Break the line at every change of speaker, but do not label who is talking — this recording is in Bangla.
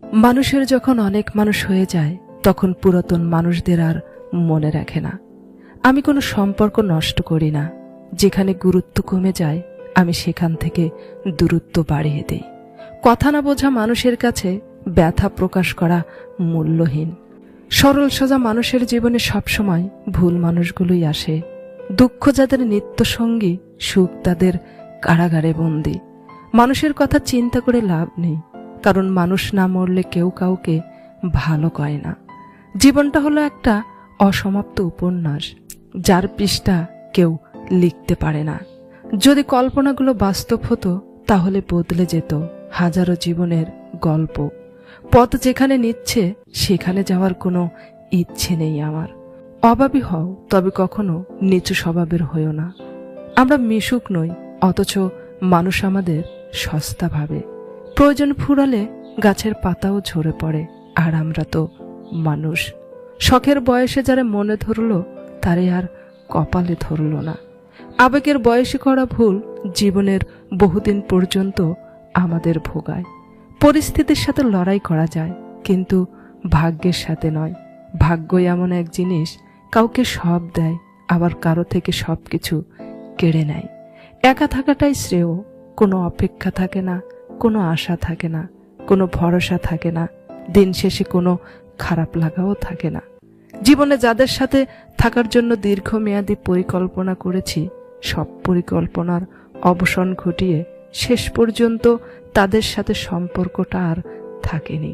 মানুষের যখন অনেক মানুষ হয়ে যায় তখন পুরাতন মানুষদের আর মনে রাখে না। আমি কোনো সম্পর্ক নষ্ট করি না, যেখানে গুরুত্ব কমে যায় আমি সেখান থেকে দূরত্ব বাড়িয়ে দেই। কথা না বোঝা মানুষের কাছে ব্যথা প্রকাশ করা মূল্যহীন। সরল সোজা মানুষের জীবনে সবসময় ভুল মানুষগুলোই আসে। দুঃখ যাদের নিত্য সঙ্গী, সুখ তাদের কারাগারে বন্দী। মানুষের কথা চিন্তা করে লাভ নেই, কারণ মানুষ না মরলে কেউ কাউকে ভালো কয় না। জীবনটা হলো একটা অসমাপ্ত উপন্যাস, যার পৃষ্ঠা কেউ লিখতে পারে না। যদি কল্পনাগুলো বাস্তব হতো তাহলে বদলে যেত হাজারো জীবনের গল্প। পথ যেখানে নিচ্ছে সেখানে যাওয়ার কোনো ইচ্ছে নেই আমার। অভাবী হও, তবে কখনো নিচু স্বভাবের হইও না। আমরা মিশুক নই, অথচ মানুষ আমাদের সস্তা ভাবে। প্রয়োজন ফুরালে গাছের পাতাও ঝরে পড়ে, আর আমরা তো মানুষ। শখের বয়সে যারা মনে ধরলো তারে আর কপালে ধরল না। আবেগের বয়সে করা ভুল জীবনের বহুদিন পর্যন্ত আমাদের ভোগায়। পরিস্থিতির সাথে লড়াই করা যায়, কিন্তু ভাগ্যের সাথে নয়। ভাগ্যই এমন এক জিনিস, কাউকে সব দেয় আবার কারো থেকে সবকিছু কেড়ে নেয়। একা থাকাটাই শ্রেয়। কোনো অপেক্ষা থাকে না, কোনো আশা থাকে না, কোনো ভরসা থাকে না, দিন শেষে কোনো খারাপ লাগাও থাকে না। জীবনে যাদের সাথে থাকার জন্য দীর্ঘমেয়াদী পরিকল্পনা করেছি, সব পরিকল্পনার অবসান ঘটিয়ে শেষ পর্যন্ত তাদের সাথে সম্পর্কটা আর থাকেনি।